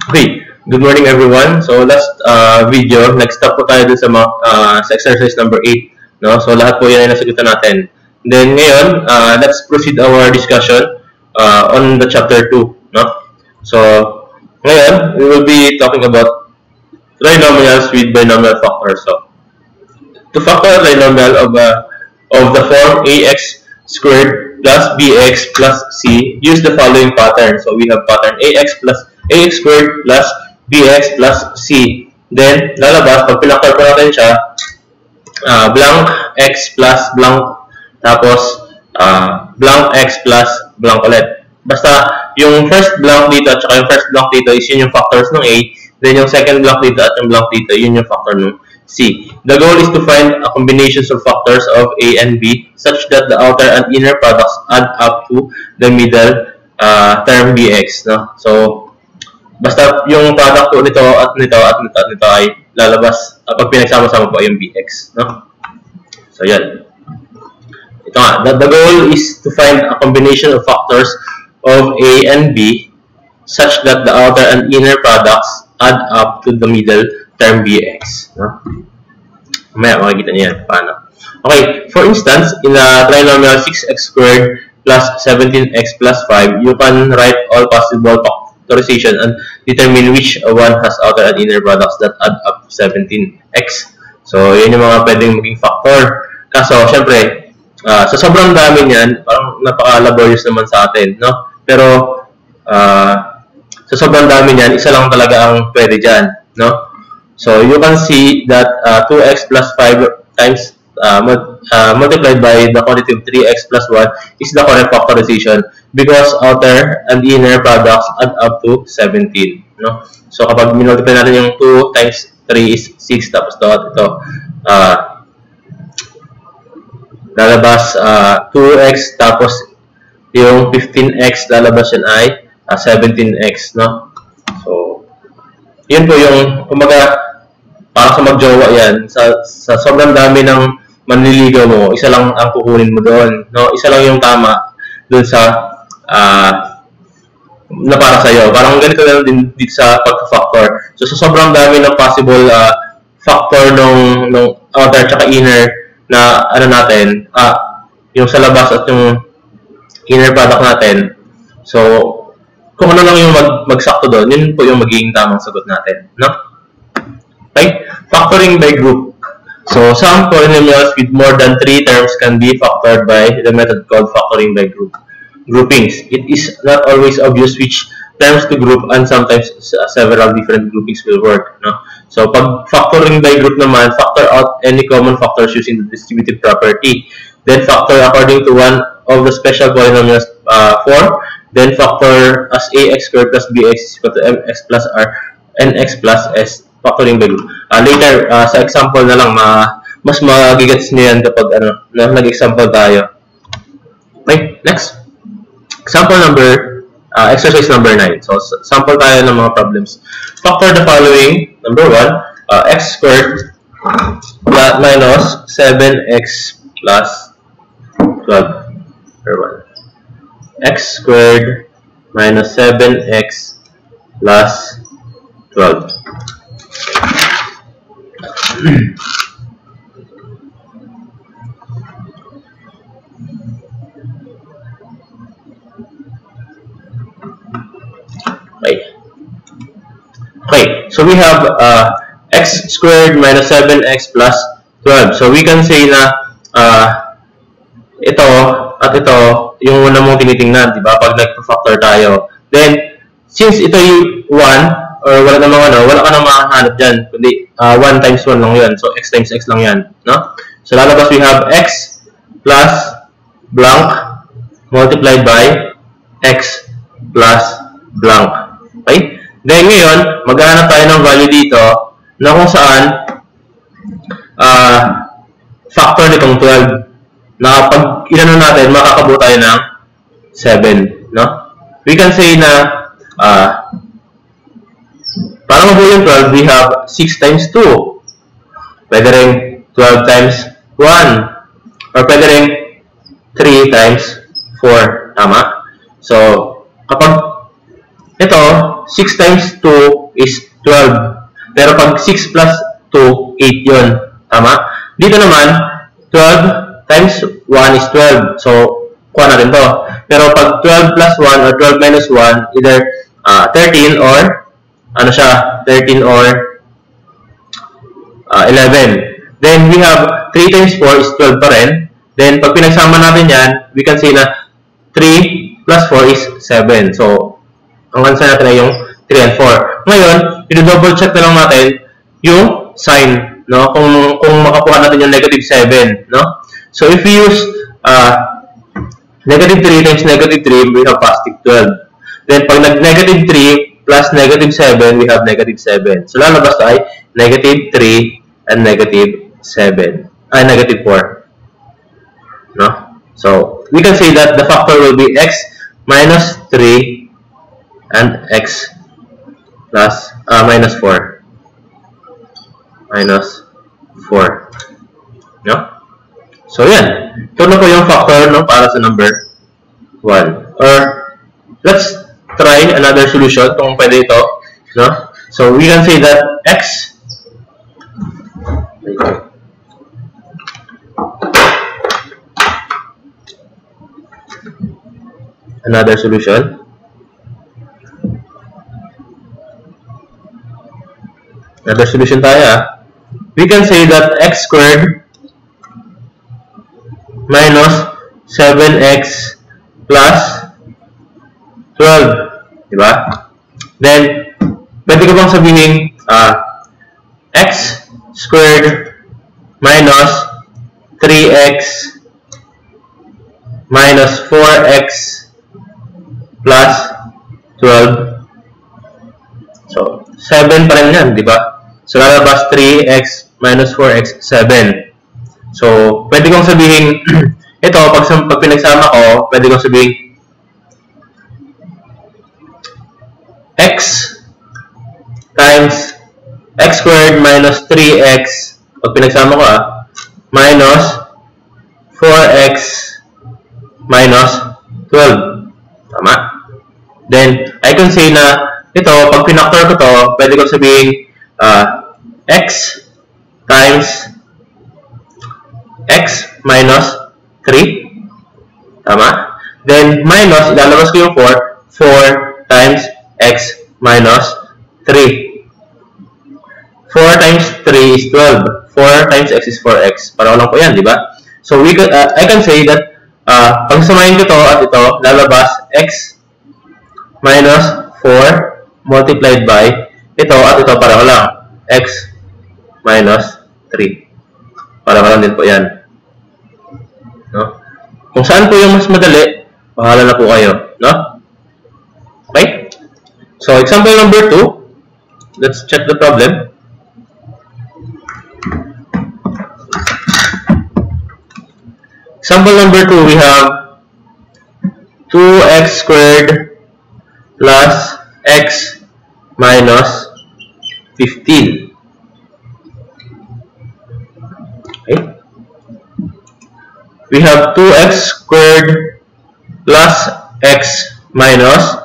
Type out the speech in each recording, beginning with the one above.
Okay, good morning everyone. So last video, nag-stop po tayo dun sa, sa exercise number 8. No? So lahat po yan ay nasagutan natin. Then ngayon, let's proceed our discussion on the chapter 2. No? So ngayon, we will be talking about trinomials with binomial factors. So to factor a trinomial of the form ax squared plus bx plus c, use the following pattern. So we have pattern ax squared plus bx plus c. Then, lalabas, pag pinactor po natin siya, blank x plus blank, tapos blank x plus blank ulit. Basta, yung first blank dito at saka yung first blank dito is yun yung factors ng a. Then, yung second blank dito at yung blank dito, yun yung factor ng c. The goal is to find a combinations of factors of a and b such that the outer and inner products add up to the middle term bx. No? So, basta yung product po nito at nito at nito at nito ay lalabas pag pinagsama-sama po yung bx. No? So, yan. Ito nga. The goal is to find a combination of factors of a and b such that the outer and inner products add up to the middle term bx. No? Mamaya makikita niyo yan. Paano? Okay. For instance, in a trinomial 6x squared plus 17x plus 5, you can write all possible factorization and determine which one has outer and inner products that add up to 17x. So, yun yung mga pwedeng maging factor. Kaso, syempre, sa sobrang dami niyan, parang napaka-laborious naman sa atin, no? Pero, sa sobrang dami niyan, isa lang talaga ang pwede dyan, no? So, you can see that 2x plus 5 times multiplied by the quantity of 3x plus 1 is the correct factorization because outer and inner products add up to 17. No? So, kapag minultiply natin yung 2 times 3 is 6, tapos ito, lalabas 2x, tapos yung 15x, lalabas yan ay 17x. No? So, yun po yung, kumbaga, para sa magjowa yan, sa sobrang dami ng manliligaw mo, isa lang ang kukunin mo doon. No? Isa lang yung tama doon sa na para sa'yo. Parang ganito na din dito sa pagka-factor. So, sa sobrang dami ng possible factor nung outer at inner na ano natin, yung sa labas at yung inner product natin. So, kung ano lang yung magsakto doon, yun po yung magiging tamang sagot natin. No? Okay? Factoring by group. So, some polynomials with more than 3 terms can be factored by the method called factoring by groupings. It is not always obvious which terms to group and sometimes several different groupings will work. No? So, pag factoring by group naman, factor out any common factors using the distributive property. Then, factor according to one of the special polynomials form. Then, factor as ax squared plus bx is equal to mx plus r and x plus s. Factoring by group. Later, sa example na lang, mas magigets nyo yan kapag nag-example tayo. Okay, next. Example exercise number 9. So, sample tayo ng mga problems. Factor the following. Number 1, x squared minus 7x plus 12. Number 1. X squared minus 7x plus 12. Okay, so we have x squared minus 7x plus 12. So we can say na ito at ito yung una mong tinitingnan, di ba? Pag nag-factor tayo. Then, since ito yung 1, or wala ka nang makahanap dyan, kundi 1 times 1 lang yun. So, x times x lang yan. No? So, lalabas we have x plus blank multiplied by x plus blank. Okay? Then, ngayon, maghahanap tayo ng value dito na kung saan factor nitong 12. Na pag inano natin, makakabuo tayo ng 7. No? We can say na para mabuo yung 12, we have 6 times 2. Pwede rin 12 times 1. Or pwede rin 3 times 4. Tama? So, kapag ito, 6 times 2 is 12. Pero pag 6 plus 2, 8 yun. Tama? Dito naman, 12 times 1 is 12. So, kuha natin to. Pero pag 12 plus 1 or 12 minus 1, either 13 or, ano siya, 13 or 11. Then, we have 3 times 4 is 12 pa rin. Then, pag pinagsama natin yan, we can say na 3 plus 4 is 7. So, ang answer natin ay yung 3 and 4. Ngayon, i-double check na lang natin yung sign, no? Kung makakuha natin yung negative 7, no? So, if we use negative 3 times negative 3, we have positive 12. Then, pag nag-negative 3 plus negative 7, we have negative 7. So, lalabas tayo ay negative 3 and negative 7. Negative 4. No? So, we can say that the factor will be x minus 3 and x plus minus 4. Minus 4. No? So, yan. Ito na po yung factor, no, para sa number 1. Or, let's try another solution kung pwede ito. No? So, we can say that x another solution. Another solution tayo. We can say that x squared minus 7x plus 12. Diba? Then, pwede ko bang sabihin x squared minus 3x minus 4x plus 12. So, 7 pa rin yan, di ba? So, lalabas 3x minus 4x, 7. So, pwede kong sabihin, ito, pag pinagsama ko, pwede kong sabihin, x times x squared minus 3x, pag pinagsama ko minus 4x minus 12. Tama? Then, I can say na ito, pag pinactor ko to, pwede ko sabihin x times x minus 3. Tama? Then, minus, ilalabas ko yung 4 times x minus 3. 4 times 3 is 12. 4 times x is 4x. Para lang po yan, di ba? So, I can say that pag samahin ko ito at ito, lalabas x minus 4 multiplied by ito at ito, para lang x minus 3. Para lang din po yan. No? Kung saan po yung mas madali, bahala na po kayo. No? Okay? So, example number 2. Let's check the problem. Example number 2, we have 2x squared plus x minus 15. Okay. We have 2x squared plus x minus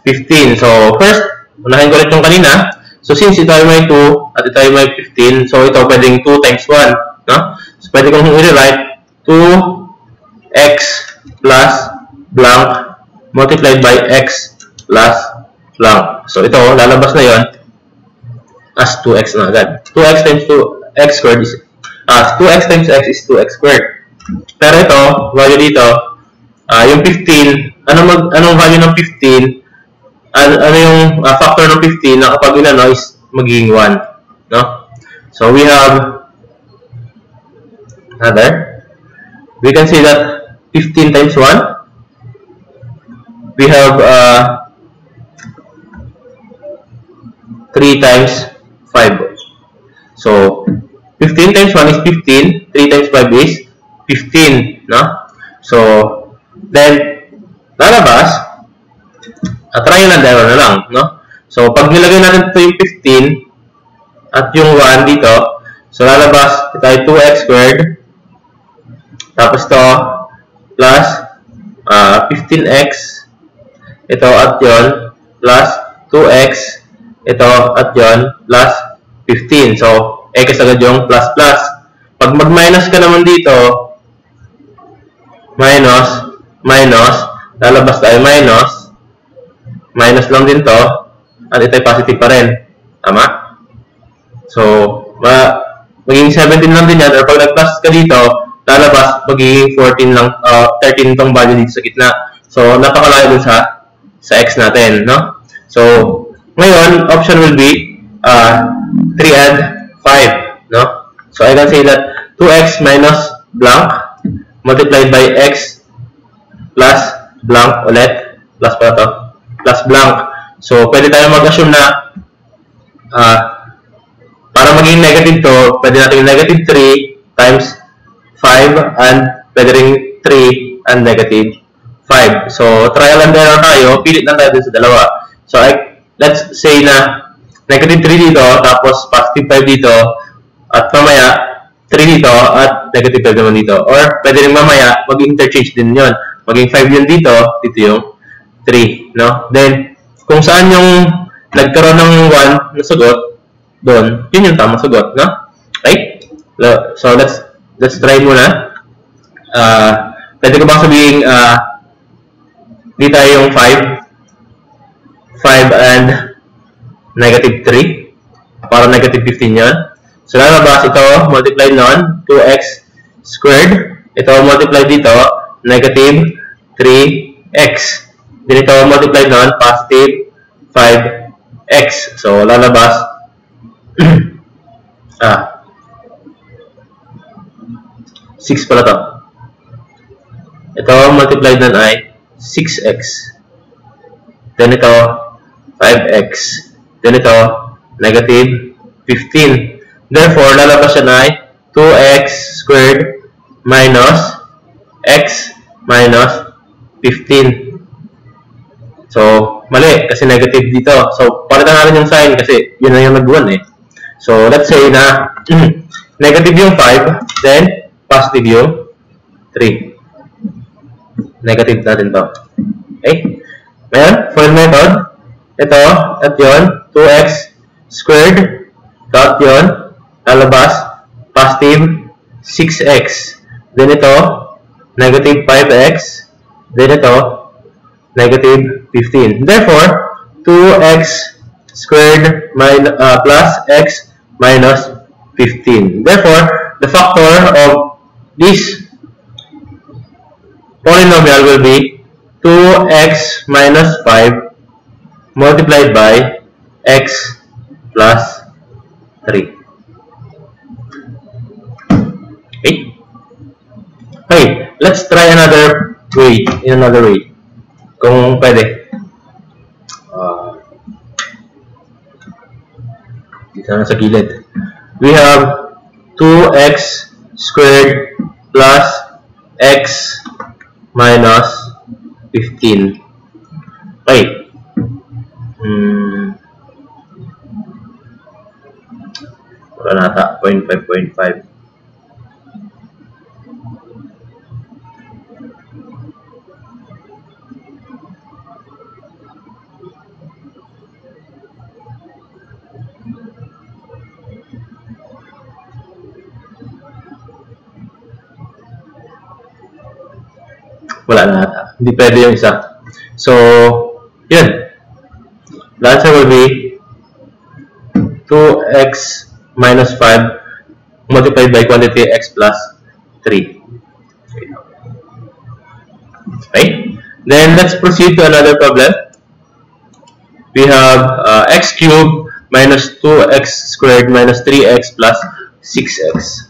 15. So, first, unahin ko ulit yung kanina. So, since ito ay may 2 at ito ay may 15, so ito pwedeng 2 times 1. No? So, pwede kong i-write 2x plus blank multiplied by x plus blank. So, ito, lalabas na yon as 2x na agad. 2x times 2x squared is 2x times x is 2x squared. Pero ito, value dito, yung 15, anong value ng 15? Ano yung factor ng 15 na kapag inano is magiging 1. No? So, we have another. We can say that 15 times 1, we have 3 times 5. So, 15 times 1 is 15, 3 times 5 is 15. No? So, then, lalabas, trial and error na lang. No? So, pag nilagay natin ito yung 15 at yung 1 dito, so lalabas ito ay 2x squared. Tapos ito, plus 15x. Ito at yon plus 2x, ito at yon plus 15. So, x agad yung plus plus. Pag mag-minus ka naman dito, minus, lalabas tayo minus lang din to, at ito ay positive pa rin. Tama? So, magiging 17 lang din yan, or pag nag-plus ka dito, lalabas, magiging 14 lang, 13 itong value dito sa gitna. So, napakalayo dun sa x natin, no? So, ngayon, option will be 3 and 5, no? So, I can say that 2x minus blank multiplied by x plus blank ulit, plus pa to, plus blank. So, pwede tayo mag-assume na para maging negative to, pwede natin negative 3 times 5 and pwede rin 3 and negative 5. So, trial and error tayo, pilit lang tayo dun sa dalawa. So, let's say na negative 3 dito, tapos positive 5 dito, at mamaya 3 dito, at negative 5 naman dito. Or, pwede rin mamaya, mag-interchange din yun. Maging 5 yun dito, dito yung 3, no? Then, kung saan yung nagkaroon ng 1 na sagot, doon, yun yung tamang sagot, no? Okay? So, let's try muna. Pwede ko bang sabihin, dito yung 5 and negative 3, para negative 15 yun. So, lalabas ito, multiplied nun, 2x squared. Ito, multiplied dito, negative 3x. Then ito, multiplied nun, positive 5x. So, lalabas, 6 pala to. Ito, multiplied nun ay 6x. Then ito, 5x. Then ito, negative 15. Therefore, lalabas siya na ay 2x squared minus x minus 15. So, mali, kasi negative dito. So, palitan natin yung sign kasi yun na yung nag-1 eh. So, let's say na negative yung 5, then positive yung 3. Negative natin to. Okay? Ngayon, for method, ito, at yun, 2x squared, dot yun, lalabas, positive 6x. Then ito, negative 5x. Then ito, negative 15. Therefore, 2x squared plus x minus 15. Therefore, the factor of this polynomial will be 2x minus 5 multiplied by x plus 3. Okay? Okay, let's try another way, kung pwede. Dito na sa gilid. We have 2x squared plus x minus 15. Okay. Wala nata, 0.5. Wala na ata. Hindi pwede yung isa. So, yun. The answer will be 2x minus 5 multiplied by quantity x plus 3. Okay. Then, let's proceed to another problem. We have x cubed minus 2x squared minus 3x plus 6x.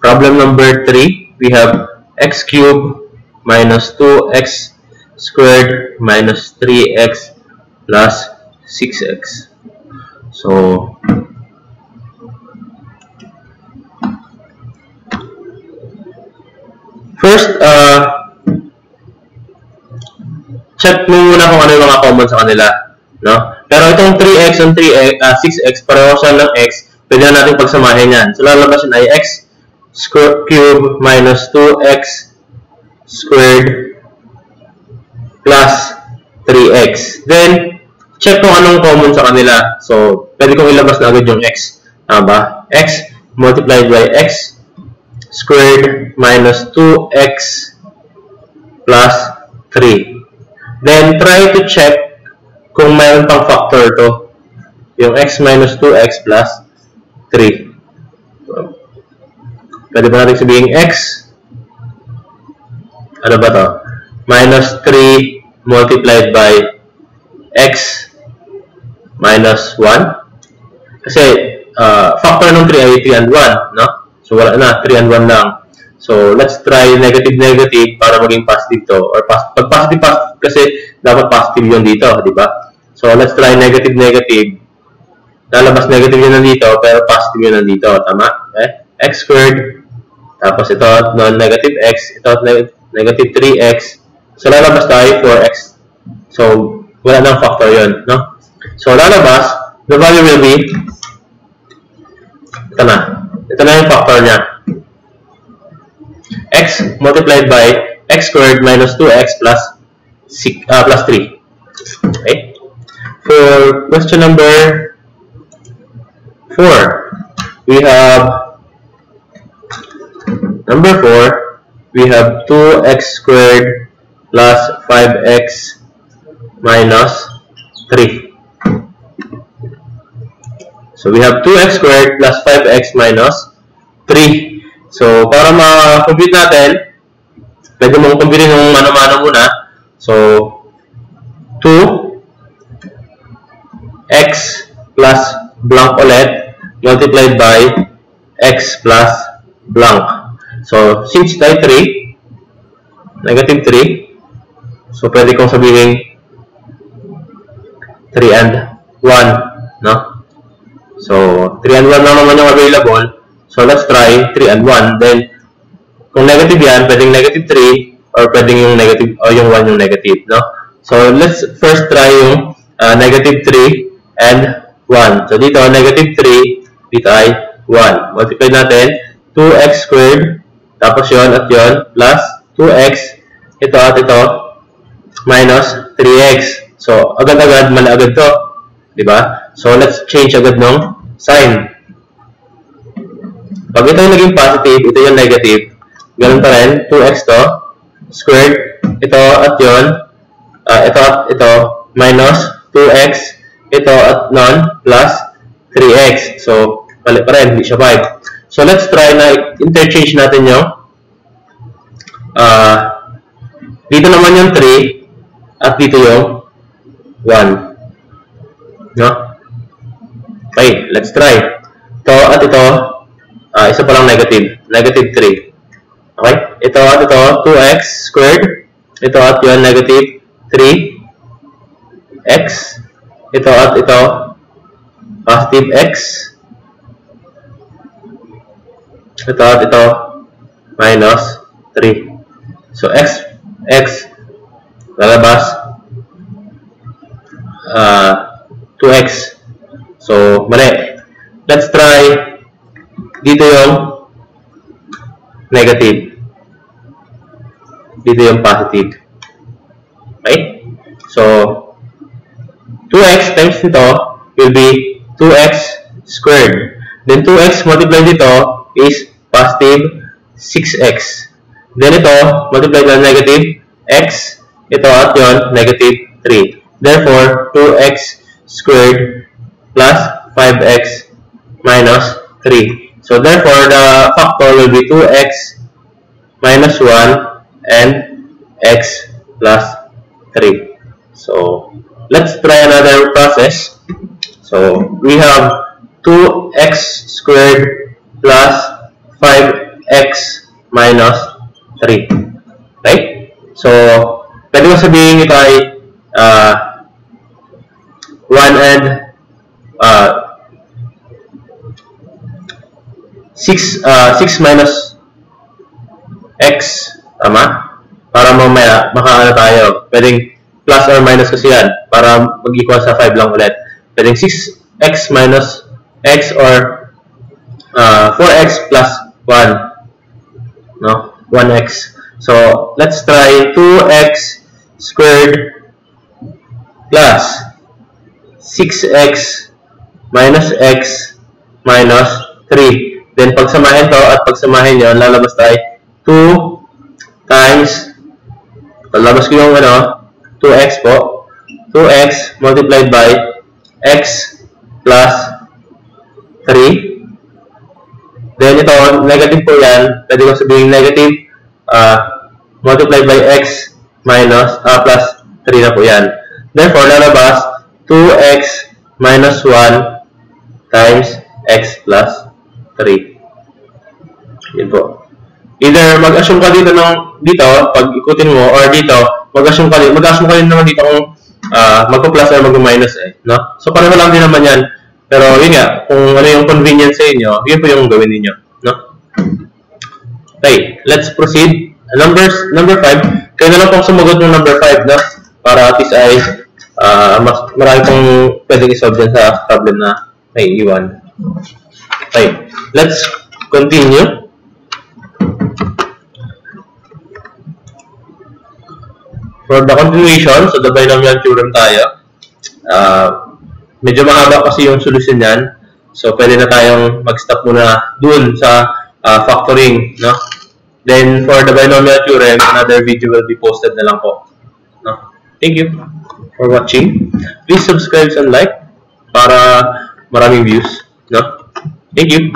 Problem number 3, we have x cubed minus 2x squared minus 3x plus 6x. So, first, check mo muna kung ano yung mga common sa kanila. No? Pero itong 3x and 6x, pareho siya ng x, pwede na natin pagsamahin yan. So, lalabas yun ay x cube minus 2x squared plus 3x. Then, check kung anong common sa kanila. So, pwede kong ilabas na agad yung x. Tama ba? X multiplied by x squared minus 2x plus 3. Then, try to check kung mayroon pang factor to. Yung x minus 2x plus 3. So, pwede ba natin sabihin x? Ano ba to? Minus 3 multiplied by x minus 1. Kasi, factor ng 3 ay 3 and 1, no? So, wala na. 3 and 1 lang. So, let's try negative para maging positive to. Or pag positive kasi dapat positive yun dito, di ba? So, let's try negative. Lalabas negative yun nandito, pero positive yun nandito. Tama? Okay? X squared. Tapos ito, non-negative x. Ito, negative 3x. So, lalabas tayo 4x. So, wala nang factor yun, no? So, lalabas, the value will be, ito na. Ito na yung factor niya. X multiplied by x squared minus 2x plus 3. Okay? For question number 4, we have number 4, we have 2x squared plus 5x minus 3. So, we have 2x squared plus 5x minus 3. So, para ma-compute natin, pwede mong compute yung mano-mano muna. So, 2x plus blank ulit multiplied by x plus blank. So, since tayo 3, negative 3, so pwede kong sabihin 3 and 1, no? So, 3 and 1 lang naman yung available. So, let's try 3 and 1. Then, kung negative yan, pwedeng negative 3 or pwedeng yung negative o yung 1 yung negative, no? So, let's first try yung negative 3 and 1. So, dito, negative 3, dito ay 1. Multiply natin, 2x squared, tapos yon at yon, plus 2x, ito at ito, minus 3x. So, agad-agad, mali agad to. Diba? So, let's change agad ng sign. Pag ito yung naging positive, ito yung negative. Ganun pa rin, 2x to, squared, ito at yun, ito at ito, minus 2x, ito at non, plus 3x. So, mali pa rin, hindi siya 5. So, let's try na interchange natin yung, dito naman yung 3, at dito yung 1. No? Okay, let's try. Ito at ito, isa pa lang negative. Negative 3. Okay? Ito at ito, 2x squared. Ito at yun, negative 3x. Ito at ito, positive x. Ito at ito, minus 3. So, x, lalabas, 2x. So, mali. Let's try dito yung negative. Dito yung positive. Okay? So, 2x times nito will be 2x squared. Then, 2x multiplied dito is positive 6x. Then, ito, multiplied by negative x. Ito at yun, negative 3. Therefore, 2x squared plus 5x minus 3. So, therefore, the factor will be 2x minus 1 and x plus 3. So, let's try another process. So, we have 2x squared plus 5x minus 3. Right? So, pwede mo sabihin ito ay 1 and 6 minus x, tama? Para mamaya makaano tayo. Pwedeng plus or minus kasi yan para mag-equal sa 5 lang ulit. Pwedeng 6x minus x or 4x plus 1. No? 1x. So, let's try 2x squared plus 6x minus x minus 3. Then, pagsamahin to at pagsamahin nyo, lalabas tayo 2 times, lalabas ko yung 2x po, 2x multiplied by x plus 3. Then, ito, negative po yan. Pwede ko sabihin negative multiplied by x minus, plus 3 na po yan. Therefore, lalabas 2x minus 1 times x plus 3. Yun po. Either mag-assume ka dito pag ikutin mo, or dito, mag-assume ka din naman dito kung magpa-plus or magpa-minus no? So, pareho lang din naman yan. Pero, yun nga, kung ano yung convenience sa inyo, yun po yung gawin ninyo, no? Okay, let's proceed. Number 5. Kaya na lang pong sumagot ng number 5, no? Para at least ay marami pong pwedeng isolve dyan sa problem na may iwan. Okay, let's continue. For the continuation, so the binomial theorem tayo. Medyo mahaba kasi yung solution yan. So, pwede na tayong mag-stop muna dun sa factoring, no? Then, for the binomial theorem, another video will be posted na lang po. No? Thank you for watching. Please subscribe and like para maraming views. No? Thank you.